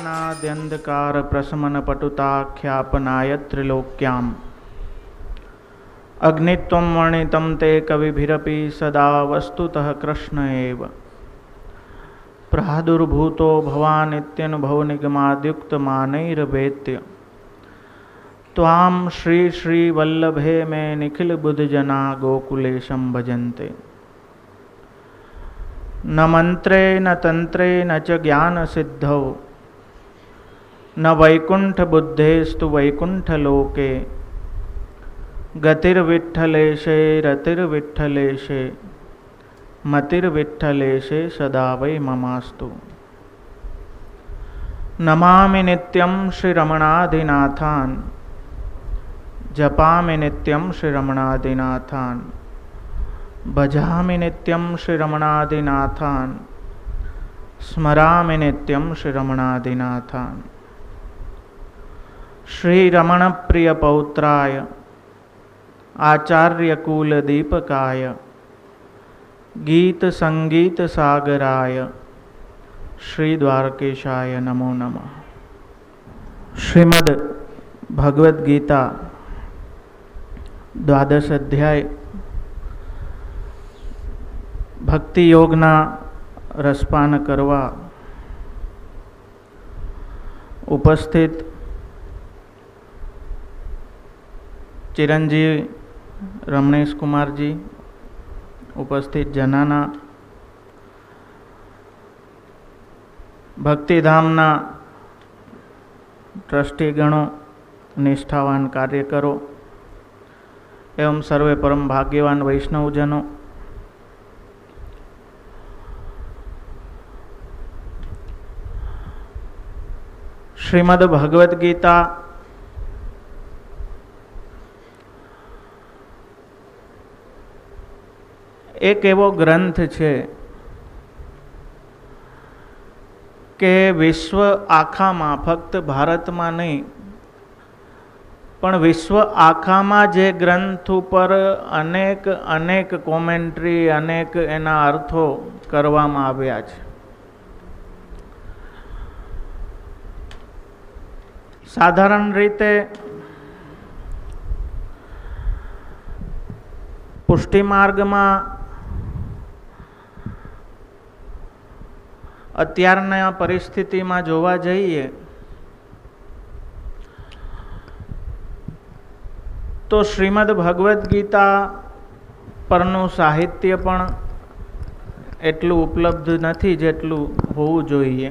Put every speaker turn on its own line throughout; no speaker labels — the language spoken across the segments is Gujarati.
अज्ञानाद्यन्धकारप्रशमनपटुताख्यापनाय त्रिलोक्याम् अग्नित्वं वर्णितं ते कविभिरपि सदा वस्तुतः कृष्ण एव प्रादुर्भूतो भवानित्यनुभवनिगमाद्युक्तमानैर्वेत्य त्वां श्री श्रीवल्लभे मे निखिलबुद्धजना गोकुलेशं भजन्ते। न मंत्रे न तंत्रे न च ज्ञानसिद्धौ न वैकुंठबुद्धेस्तु वैकुंठलोके गतिर्विठ्ठलेशे रतिर्विठ्ठलेशे मतिर्विठ्ठलेशे सदा वै ममास्तु। नमामि नित्यं श्रीरमणादिनाथान् जपामि नित्यं श्रीरमणादिनाथान् भजामि नित्यं श्रीरमणादिनाथान् स्मरामि नित्यं श्रीरमणादिनाथान्। श्रीरमणप्रियपौत्राय आचार्यकुलदीपकाय गीतसंगीतसागराय श्रीद्वारकेशाय नमो नमः। श्रीमद् भगवद्गीता 12 अध्याय भक्ति योगना रसपान करवा उपस्थित चिरंजीव रमणेश कुमार जी, उपस्थित जनाना, भक्तिधामना ट्रस्टीगणों, निष्ठावान कार्यकरो एवं सर्वे परम भाग्यवान वैष्णवजनों, श्रीमद् भगवद गीता एक एवो ग्रंथ है के विश्व आखा में फक्त भारत में नहीं पण विश्व आखा में जे ग्रंथ पर अनेक अनेक कॉमेंट्री अनेक एना अर्थो करवामां आव्या छे। साधारण रीते पुष्टि मार्ग में अत्यारना परिस्थिति में जोवा जईए तो श्रीमद् भगवद गीता परनु साहित्य पण एटलू उपलब्ध नहीं जेटलू होवू जोईए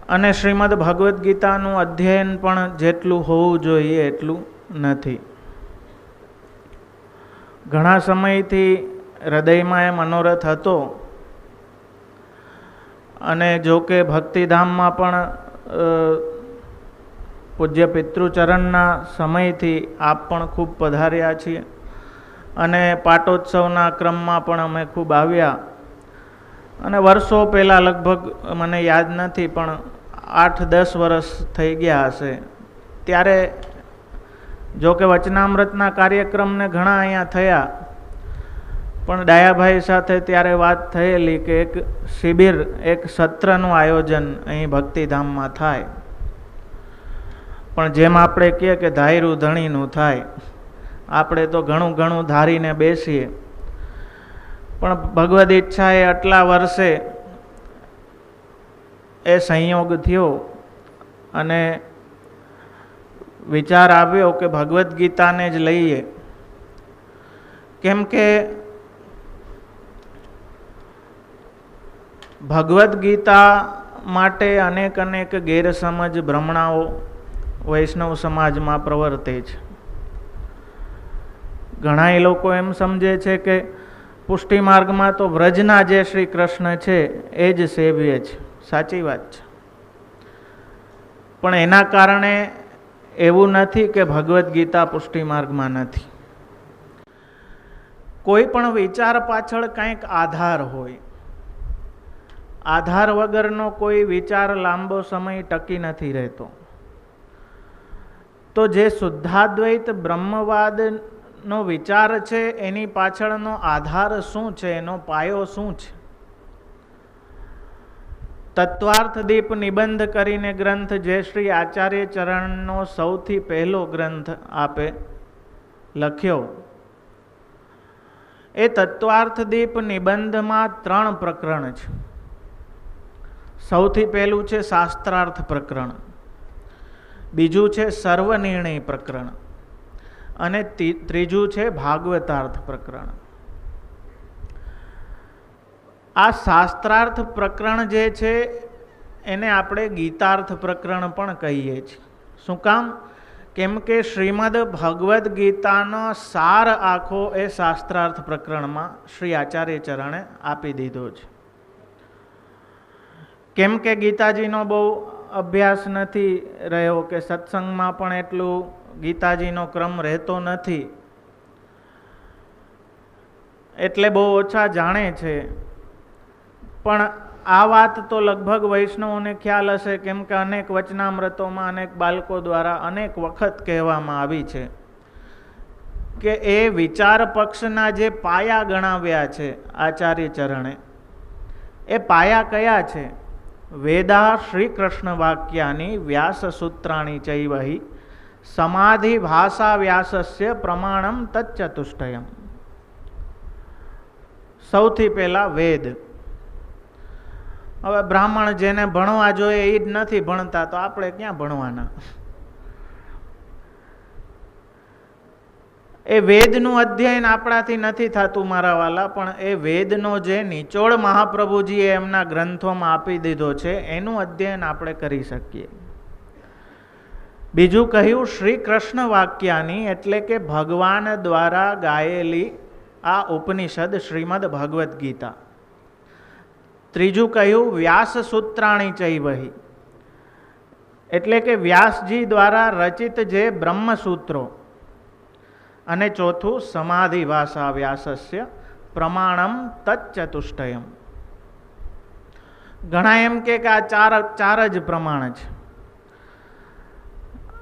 अने श्रीमद् भगवद गीतानु अध्ययन पण जेटलू होवू जोईए एटलू नहीं। घणा समयथी हृदयमां ए मनोरथ हतो अने जो के भक्तिधाम में पण पूज्य पितृचरणना समयथी आप पण खूब पधार्या छीए अने पाटोत्सवना क्रम में पण अमे खूब आव्या अने वर्षों पहला लगभग मने याद नहीं पण 8-10 वर्ष थई गया हशे त्यारे जो के वचनामृतना कार्यक्रम ने घणा अहींया थया पण डायाभाई साथे त्यारे वात थयेली के एक शिबिर एक सत्रनुं आयोजन अहीं भक्तिधाम में थाय पण जेम आपणे कहीए के धायरू धणीनुं थाय आपणे तो घणुं घणुं धारीने बेसीए पण भगवद इच्छाए आटला वर्षे ए संयोग थयो अने विचार आव्यो के भगवद गीता ने ज लईए केम के भगवद गीता माटे अनेक अनेक गैरसमज भ्रमणाओ वैष्णव समाज में प्रवर्ते छे। घणाय लोको एम समझे छे के पुष्टि मार्ग में तो व्रजना जे श्री कृष्ण छे ए ज सेव्य छे। साची बात छे पण एना कारणे एवं नहीं कि भगवद गीता पुष्टि मार्ग में नहीं। कोई पण विचार पाछळ कंईक आधार होय। आधार वगरनो कोई विचार लांबो समय टकी नहीं रहतो। तो जे शुद्धाद्वैत ब्रह्मवाद नो विचार छे एनी पाछळनो आधार शुं छे, एनो पायो शुं छे? તત્વાર્થદીપ નિબંધ કરીને ગ્રંથ જે શ્રી આચાર્ય ચરણનો સૌથી પહેલો ગ્રંથ આપે લખ્યો, એ તત્વાર્થદીપ નિબંધમાં 3 પ્રકરણ છે. સૌથી પહેલું છે શાસ્ત્રાર્થ પ્રકરણ, બીજું છે સર્વનિર્ણય પ્રકરણ અને ત્રીજું છે ભાગવતાર્થ પ્રકરણ. આ શાસ્ત્રાર્થ પ્રકરણ જે છે એને આપણે ગીતાર્થ પ્રકરણ પણ કહીએ છીએ. શું કામ? કેમ કે શ્રીમદ ભગવદ્ ગીતાનો સાર આખો એ શાસ્ત્રાર્થ પ્રકરણમાં શ્રી આચાર્ય ચરણે આપી દીધો છે. કેમ કે ગીતાજીનો બહુ અભ્યાસ નથી રહ્યો કે સત્સંગમાં પણ એટલું ગીતાજીનો ક્રમ રહેતો નથી, એટલે બહુ ઓછા જાણે છે. પણ આ વાત તો લગભગ વૈષ્ણવોને ખ્યાલ હશે, કેમ કે અનેક વચનામૃતોમાં અનેક બાળકો દ્વારા અનેક વખત કહેવામાં આવી છે કે એ વિચાર પક્ષના જે પાયા ગણાવ્યા છે આચાર્ય ચરણે, એ પાયા કયા છે? વેદા શ્રી કૃષ્ણ વાક્યાની વ્યાસ સૂત્રાણી ચૈવહી સમાધિ ભાષા વ્યાસસ્ય પ્રમાણમ તચ્ચતુષ્ટયમ. સૌથી પહેલા વેદ. હવે બ્રાહ્મણ જેને ભણવા જોઈએ એ જ નથી ભણતા, તો આપણે ક્યાં ભણવાના? એ વેદનું અધ્યયન આપણાથી નથી થતું મારા વાલા, પણ એ વેદનો જે નિચોડ મહાપ્રભુજીએ એમના ગ્રંથોમાં આપી દીધો છે એનું અધ્યયન આપણે કરી શકીએ. બીજું કહ્યું શ્રી કૃષ્ણ વાક્યાની, એટલે કે ભગવાન દ્વારા ગાયેલી આ ઉપનિષદ શ્રીમદ ભગવદ્ ગીતા. ત્રીજું કહ્યું વ્યાસ સૂત્રાણી ચૈવહી, એટલે કે વ્યાસજી દ્વારા રચિત જે બ્રહ્મસૂત્રો. અને ચોથું સમાધિ ભાષા વ્યાસસ્ય પ્રમાણમ તચ્ચતુષ્ટયમ. ઘણા એમ કે આ ચાર જ પ્રમાણ છે.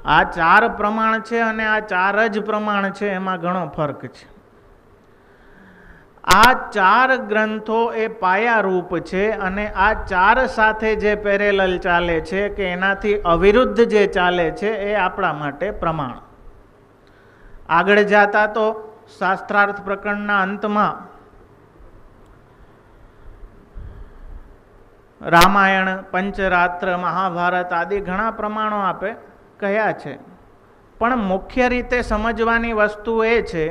આ 4 પ્રમાણ છે અને આ 4 જ પ્રમાણ છે, એમાં ઘણો ફરક છે. આ 4 ગ્રંથો એ પાયારૂપ છે અને આ 4 સાથે જે પેરેલલ ચાલે છે કે એનાથી અવિરુદ્ધ જે ચાલે છે એ આપણા માટે પ્રમાણ. આગળ જાતા તો શાસ્ત્રાર્થ પ્રકરણના અંતમાં રામાયણ, પંચરાત્ર, મહાભારત આદિ ઘણા પ્રમાણો આપે કયા છે. પણ મુખ્ય રીતે સમજવાની વસ્તુ એ છે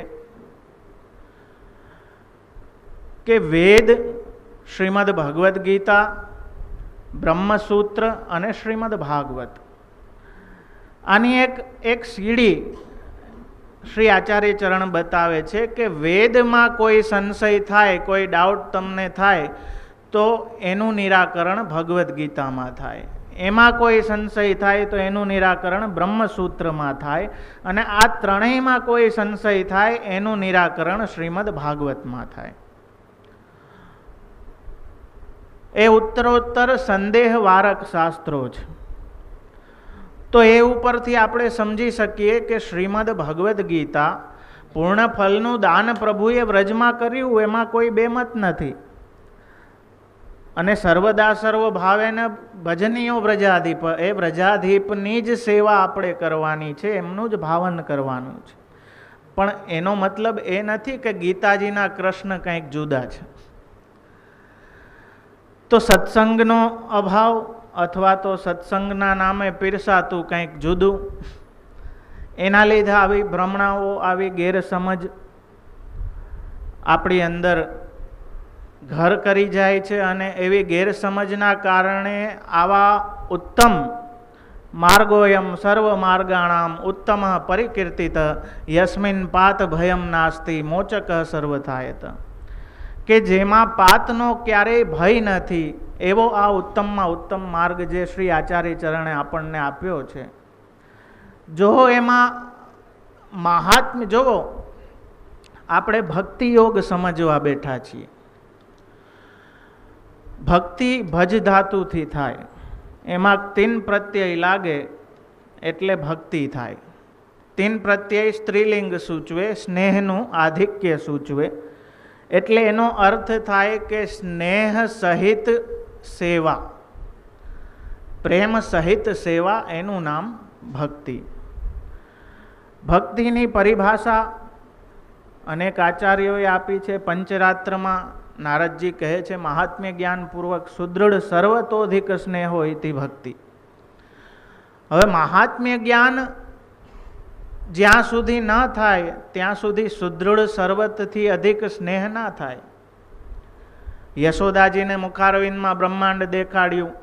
કે વેદ, શ્રીમદ ભગવદ્ ગીતા, બ્રહ્મસૂત્ર અને શ્રીમદ ભાગવત, આની એક સીડી શ્રી આચાર્ય ચરણ બતાવે છે કે વેદમાં કોઈ સંશય થાય, કોઈ ડાઉટ તમને થાય તો એનું નિરાકરણ ભગવદ્ ગીતામાં થાય. એમાં કોઈ સંશય થાય તો એનું નિરાકરણ બ્રહ્મસૂત્રમાં થાય. અને આ ત્રણેયમાં કોઈ સંશય થાય એનું નિરાકરણ શ્રીમદ ભાગવતમાં થાય. એ ઉત્તરોત્તર સંદેહવારક શાસ્ત્રો છે. તો એ ઉપરથી આપણે સમજી શકીએ કે શ્રીમદ ભગવદ્ ગીતા પૂર્ણ ફલનું દાન પ્રભુએ વ્રજમાં કર્યું, એમાં કોઈ બેમત નથી. અને સર્વદા સર્વ ભાવેને ભજનીયો વ્રજાધીપ, એ વ્રજાધીપની જ સેવા આપણે કરવાની છે, એમનું જ ભાવન કરવાનું છે. પણ એનો મતલબ એ નથી કે ગીતાજીના કૃષ્ણ કંઈક જુદા છે. તો સત્સંગનો અભાવ અથવા તો સત્સંગના નામે પીરસાતું કંઈક જુદું, એના લીધે આવી ભ્રમણાઓ, આવી ગેરસમજ આપણી અંદર ઘર કરી જાય છે. અને એવી ગેરસમજના કારણે આવા ઉત્તમ માર્ગોયમ સર્વ માર્ગાણામ ઉત્તમ પરિકીર્તિત યસ્મિન પાત ભયમ નાસ્તિ મોચક સર્વથાયત, કે જેમાં પાતનો ક્યારેય ભય નથી, એવો આ ઉત્તમમાં ઉત્તમ માર્ગ જે શ્રી આચાર્ય ચરણે આપણને આપ્યો છે. જો એમાં મહાત્મ્ય જોવો, આપણે ભક્તિ યોગ સમજવા બેઠા છીએ. ભક્તિ ભજ ધાતુથી થાય, એમાં 3 પ્રત્યય લાગે એટલે ભક્તિ થાય. 3 પ્રત્યય સ્ત્રીલિંગ સૂચવે, સ્નેહનું આધિક્ય સૂચવે. એટલે એનો અર્થ થાય કે સ્નેહ સહિત સેવા. પ્રેમ સહિત સેવા, એનું નામ ભક્તિ. ભક્તિની પરિભાષા અનેક આચાર્યોએ આપી છે. પંચરાત્રમાં નારદજી કહે છે, મહાત્મ્ય જ્ઞાનપૂર્વક સુદૃઢ સર્વતોધિક સ્નેહો ઇતિ ભક્તિ. હવે મહાત્મ્ય જ્ઞાન જ્યાં સુધી ન થાય ત્યાં સુધી સુદૃઢ સર્વતથી અધિક સ્નેહ ના થાય. યશોદાજીને મુખારવિંદમાં બ્રહ્માંડ દેખાડ્યું,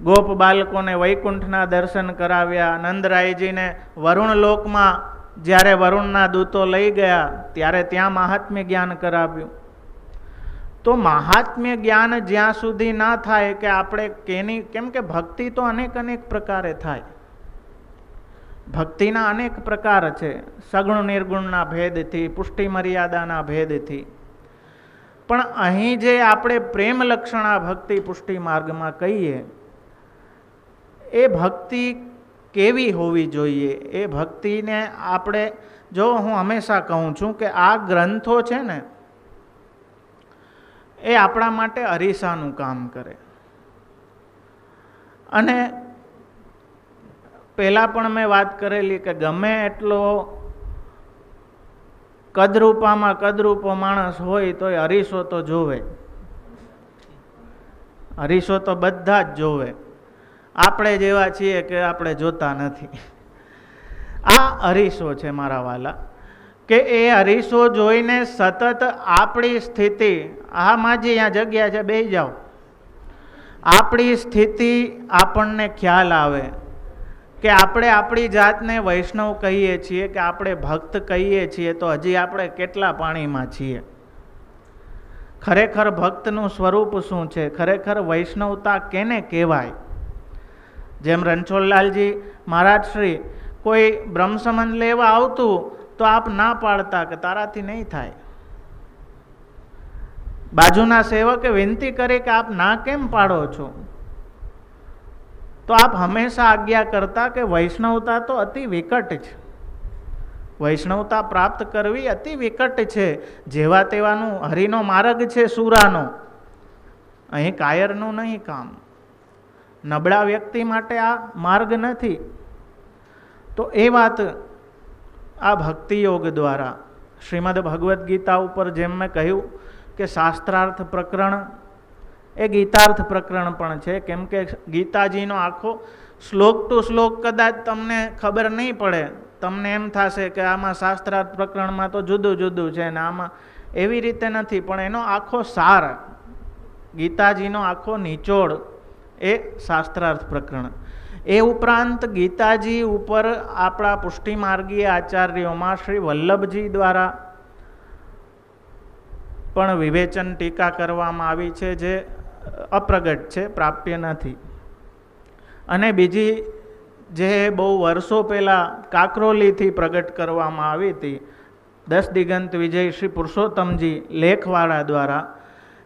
ગોપ બાળકોને વૈકુંઠના દર્શન કરાવ્યા, નંદરાયજીને વરુણ લોકમાં જ્યારે વરુણના દૂતો લઈ ગયા ત્યારે ત્યાં મહાત્મ્ય જ્ઞાન કરાવ્યું. તો મહાત્મ્ય જ્ઞાન જ્યાં સુધી ના થાય કે આપણે કેમ કે ભક્તિ તો અનેક પ્રકારે થાય. ભક્તિના અનેક પ્રકાર છે, સગુણ નિર્ગુણના ભેદથી, પુષ્ટિ મર્યાદાના ભેદથી. પણ અહીં જે આપણે પ્રેમ લક્ષણા ભક્તિ પુષ્ટિ માર્ગમાં કહીએ, એ ભક્તિ કેવી હોવી જોઈએ? એ ભક્તિને આપણે, જો હું હંમેશા કહું છું કે આ ગ્રંથો છે ને, એ આપણા માટે અરીસાનું કામ કરે. અને પહેલાં પણ મેં વાત કરેલી કે ગમે એટલો કદરૂપો માણસ હોય તો એ અરીસો તો જોવે. અરીસો તો બધા જ જોવે. આપણે જેવા છીએ કે આપણે જોતા નથી. આ અરીસો છે મારા વાલા, કે એ અરીસો જોઈને સતત આપણી સ્થિતિ, આ માજી અહીંયા જગ્યા છે, બેસી જાઓ, આપણી સ્થિતિ આપણને ખ્યાલ આવે કે આપણે આપણી જાતને વૈષ્ણવ કહીએ છીએ કે આપણે ભક્ત કહીએ છીએ, તો હજી આપણે કેટલા પાણીમાં છીએ. ખરેખર ભક્તનું સ્વરૂપ શું છે? ખરેખર વૈષ્ણવતા કેને કહેવાય? જેમ રણછોડલાલજી મહારાજ શ્રી કોઈ બ્રહ્મ સંબંધ લેવા આવતું તો આપ ના પાડતા કે તારાથી નહીં થાય. બાજુના સેવકે વિનંતી કરી કે આપ ના કેમ પાડો છો? તો આપ હંમેશા આજ્ઞા કરતા કે વૈષ્ણવતા તો અતિ વિકટ છે. વૈષ્ણવતા પ્રાપ્ત કરવી અતિ વિકટ છે. જેવા તેવાનું હરિનો માર્ગ છે, સુરાનો. અહીં કાયરનું નહીં કામ. નબળા વ્યક્તિ માટે આ માર્ગ નથી. તો એ વાત આ ભક્તિ યોગ દ્વારા શ્રીમદ ભગવદ્ ગીતા ઉપર જેમ મેં કહ્યું કે શાસ્ત્રાર્થ પ્રકરણ એ ગીતાર્થ પ્રકરણ પણ છે. કેમ કે ગીતાજીનો આખો શ્લોક ટુ શ્લોક કદાચ તમને ખબર નહીં પડે, તમને એમ થશે કે આમાં શાસ્ત્રાર્થ પ્રકરણમાં તો જુદું જુદું છે ને આમાં એવી રીતે નથી. પણ એનો આખો સાર, ગીતાજીનો આખો નિચોડ એ શાસ્ત્રાર્થ પ્રકરણ. એ ઉપરાંત ગીતાજી ઉપર આપણા પુષ્ટિમાર્ગીય આચાર્યોમાં શ્રી વલ્લભજી દ્વારા પણ વિવેચન ટીકા કરવામાં આવી છે, જે અપ્રગટ છે, પ્રાપ્ય નથી. અને બીજી જે બહુ વર્ષો પહેલાં કાકરોલીથી પ્રગટ કરવામાં આવી હતી, 10 દિગંત વિજય શ્રી પુરુષોત્તમજી લેખવાળા દ્વારા,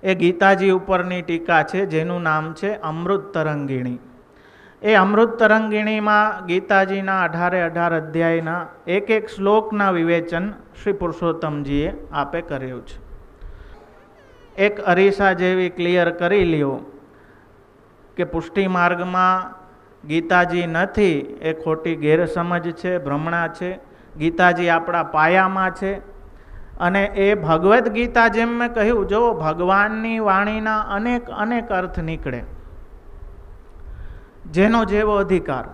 એ ગીતાજી ઉપરની ટીકા છે, જેનું નામ છે અમૃત તરંગિણી. એ અમૃત તરંગિણીમાં ગીતાજીના 18 અધ્યાયના એક શ્લોકના વિવેચન શ્રી પુરુષોત્તમજીએ આપે કર્યું છે. એક અરીસા જેવી ક્લિયર કરી લ્યો કે પુષ્ટિ માર્ગમાં ગીતાજી નથી, એ ખોટી ગેરસમજ છે, ભ્રમણા છે. ગીતાજી આપણા પાયામાં છે. અને એ ભગવદ્ ગીતા, જેમ મેં કહ્યું, જો ભગવાનની વાણીના અનેક અર્થ નીકળે, જેનો જેવો અધિકાર.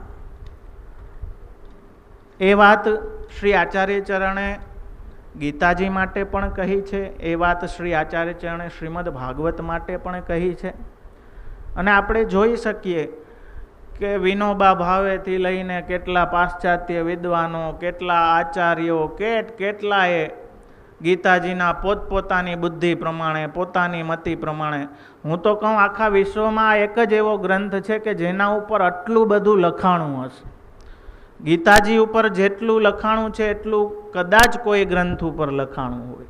એ વાત શ્રી આચાર્ય ચરણે ગીતાજી માટે પણ કહી છે, એ વાત શ્રી આચાર્ય ચરણે શ્રીમદ ભાગવત માટે પણ કહી છે. અને આપણે જોઈ શકીએ કે વિનોબા ભાવેથી લઈને કેટલા પાશ્ચાત્ય વિદ્વાનો, કેટલા આચાર્યો, કેટલાએ ગીતાજીના પોતપોતાની બુદ્ધિ પ્રમાણે, પોતાની મતિ પ્રમાણે, હું તો કહું આખા વિશ્વમાં એક જ એવો ગ્રંથ છે કે જેના ઉપર આટલું બધું લખાણું હશે. ગીતાજી ઉપર જેટલું લખાણું છે એટલું કદાચ કોઈ ગ્રંથ ઉપર લખાણું હોય.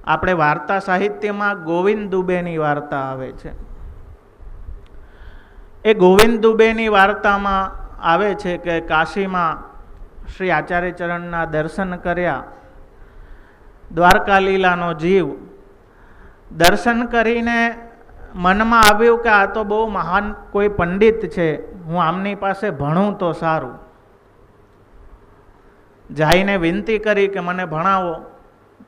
આપણે વાર્તા સાહિત્યમાં ગોવિંદ દુબેની વાર્તા આવે છે. એ ગોવિંદ દુબેની વાર્તામાં આવે છે કે કાશીમાં શ્રી આચાર્ય ચરણના દર્શન કર્યા. દ્વારકા લીલાનો જીવ દર્શન કરીને મનમાં આવ્યું કે આ તો બહુ મહાન કોઈ પંડિત છે, હું આમની પાસે ભણું તો સારું. જઈને વિનંતી કરી કે મને ભણાવો,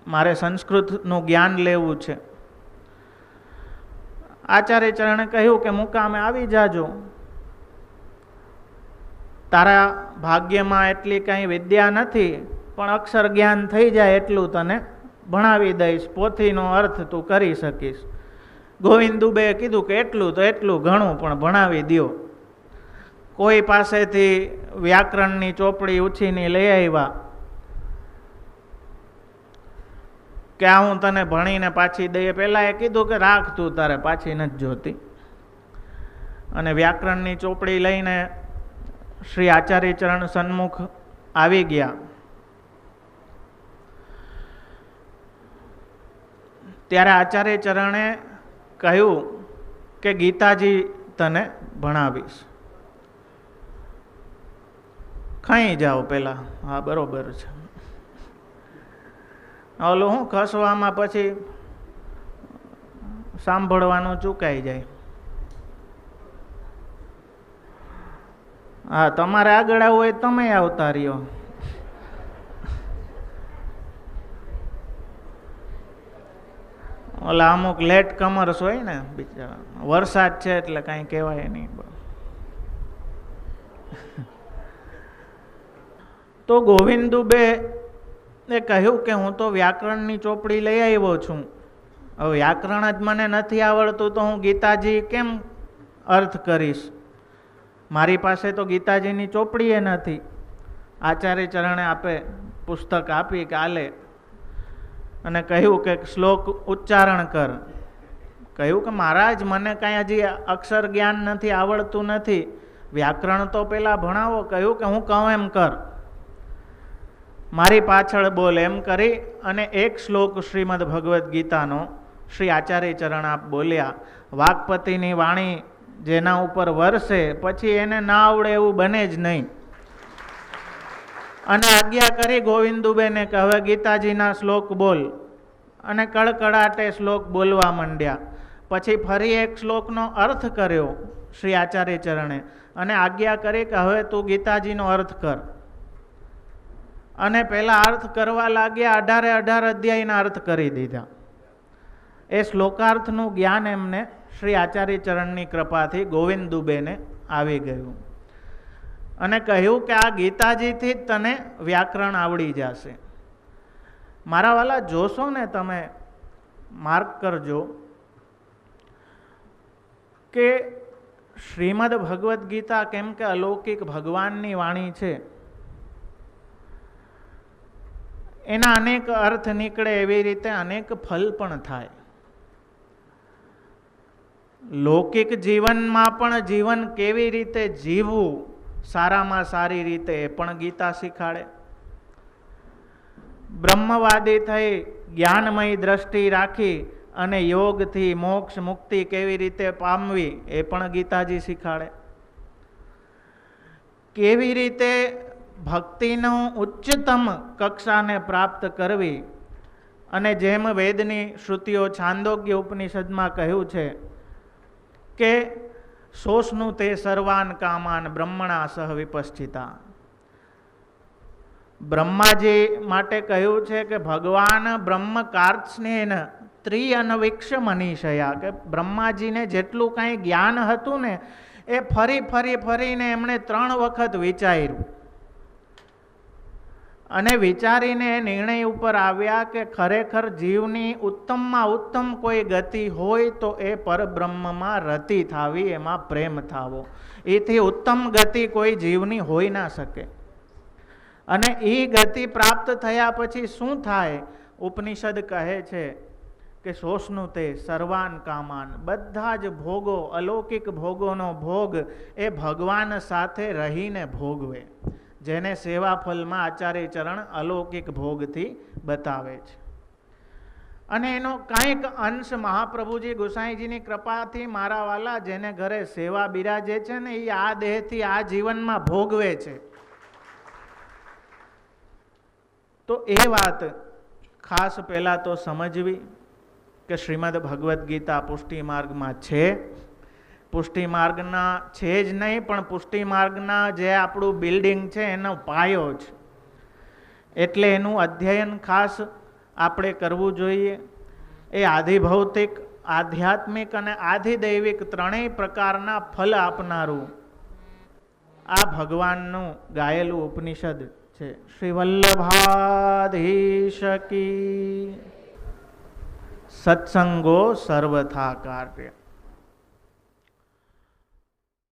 મારે સંસ્કૃતનું જ્ઞાન લેવું છે. આચાર્ય ચરણે કહ્યું કે મુકામે આવી જાજો, તારા ભાગ્યમાં એટલી કંઈ વિદ્યા નથી, પણ અક્ષર જ્ઞાન થઈ જાય એટલું તને ભણાવી દઈશ, પોથીનો અર્થ તું કરી શકીશ. ગોવિંદ દુબેએ કીધું કે એટલું તો એટલું ઘણું, પણ ભણાવી દ્યો. કોઈ પાસેથી વ્યાકરણની ચોપડી ઉછીની લઈ આવ્યા કે આ હું તને ભણીને પાછી દઈએ. પહેલાં એ કીધું કે રાખ તું, તારે પાછી નથી જોતી. અને વ્યાકરણની ચોપડી લઈને શ્રી આચાર્ય ચરણ સન્મુખ આવી ગયા. ત્યારે આચાર્ય ચરણે કહ્યું કે ગીતાજી તને ભણાવીશ, ખાઈ જાઓ પેલા. હા બરોબર છે. ઓલું હું ખસવામાં પછી સાંભળવાનું ચૂકાઈ જાય. હા, તમારે આગળ આવવું હોય તમે આવતા રહ્યો. ઓલા અમુક લેટ કમર્સ હોય ને બિચારા, વરસાદ છે એટલે કાંઈ કહેવાય નહીં. તો ગોવિંદ દુબે એ કહ્યું કે હું તો વ્યાકરણની ચોપડી લઈ આવ્યો છું, હવે વ્યાકરણ જ મને નથી આવડતું તો હું ગીતાજી કેમ અર્થ કરીશ? મારી પાસે તો ગીતાજીની ચોપડી એ નથી. આચાર્ય ચરણે આપે પુસ્તક આપી કે આલે અને કહ્યું કે શ્લોક ઉચ્ચારણ કર. કહ્યું કે મહારાજ મને કાંઈ હજી અક્ષર જ્ઞાન નથી, આવડતું નથી, વ્યાકરણ તો પેલા ભણાવો. કહ્યું કે હું કહું એમ કર, મારી પાછળ બોલ. એમ કરી અને એક શ્લોક શ્રીમદ ભગવદ્ ગીતાનો શ્રી આચાર્ય ચરણ આપ બોલ્યા. વાકપતિની વાણી જેના ઉપર વરસે પછી એને ના આવડે એવું બને જ નહીં. અને આજ્ઞા કરી ગોવિંદ દુબેને કે હવે ગીતાજીના શ્લોક બોલ. અને કડકડાટે શ્લોક બોલવા માંડ્યા. પછી ફરી એક શ્લોકનો અર્થ કર્યો શ્રી આચાર્ય ચરણે અને આજ્ઞા કરી કે હવે તું ગીતાજીનો અર્થ કર. અને પહેલા અર્થ કરવા લાગ્યા, 18 અધ્યાયના અર્થ કરી દીધા. એ શ્લોકાર્થનું જ્ઞાન એમને શ્રી આચાર્ય ચરણની કૃપાથી ગોવિંદ દુબેને આવી ગયું. અને કહ્યું કે આ ગીતાજીથી જ તને વ્યાકરણ આવડી જશે. મારા વાલા, જોશો ને તમે, માર્ક કરજો કે શ્રીમદ ભગવદ્ ગીતા કેમ કે અલૌકિક ભગવાનની વાણી છે, એના અનેક અર્થ નીકળે, એવી રીતે અનેક ફલ પણ થાય. લૌકિક જીવનમાં પણ જીવન કેવી રીતે જીવવું સારામાં સારી રીતે એ પણ ગીતા શીખાડે. બ્રહ્મવાદી થઈ જ્ઞાનમય દ્રષ્ટિ રાખી અને યોગથી મોક્ષ મુક્તિ કેવી રીતે પામવી એ પણ ગીતાજી શીખાડે. કેવી રીતે ભક્તિનું ઉચ્ચતમ કક્ષાને પ્રાપ્ત કરવી, અને જેમ વેદની શ્રુતિઓ છાંદોગ્ય ઉપનિષદમાં કહ્યું છે કે શોષનું તે સર્વાન કામાન બ્રહ્મણા સહ વિપશ્ચિતા. બ્રહ્માજી માટે કહ્યું છે કે ભગવાન બ્રહ્મ કાર્ત્સ્નેન ત્રિઅનવિક્ષ મનીષયા, કે બ્રહ્માજીને જેટલું કાંઈ જ્ઞાન હતું ને એ ફરીને એમણે 3 વખત વિચાર્યું. અને વિચારીને નિર્ણય ઉપર આવ્યા કે ખરેખર જીવની ઉત્તમમાં ઉત્તમ કોઈ ગતિ હોય તો એ પરબ્રહ્મમાં રતિ થાવી, એમાં પ્રેમ થાવો. એથી ઉત્તમ ગતિ કોઈ જીવની હોઈ ના શકે. અને એ ગતિ પ્રાપ્ત થયા પછી શું થાય? ઉપનિષદ કહે છે કે શોષનું તે સર્વાન કામાન, બધા જ ભોગો, અલૌકિક ભોગોનો ભોગ એ ભગવાન સાથે રહીને ભોગવે. જેને સેવા ફલમાં આચાર્ય ચરણ અલૌકિક ભોગથી બતાવે છે. અને એનો કાંઈક અંશ મહાપ્રભુજી ગુસાઈજીની કૃપાથી મારા વાલા જેને ઘરે સેવા બિરાજે છે ને એ આ દેહથી આ જીવનમાં ભોગવે છે. તો એ વાત ખાસ પહેલાં તો સમજવી. કે શ્રીમદ ભગવદ્ ગીતા પુષ્ટિ માર્ગમાં છે. પુષ્ટિ માર્ગના છે જ નહીં, પણ પુષ્ટિ માર્ગના જે આપણું બિલ્ડિંગ છે એનો પાયો છે. એટલે એનું અધ્યયન ખાસ આપણે કરવું જોઈએ. એ આધિભૌતિક, આધ્યાત્મિક અને આધિદૈવિક ત્રણેય પ્રકારના ફલ આપનારું આ ભગવાનનું ગાયેલું ઉપનિષદ છે. શ્રી વલ્લભાધીશ કી. સત્સંગો સર્વથા કાર્ય.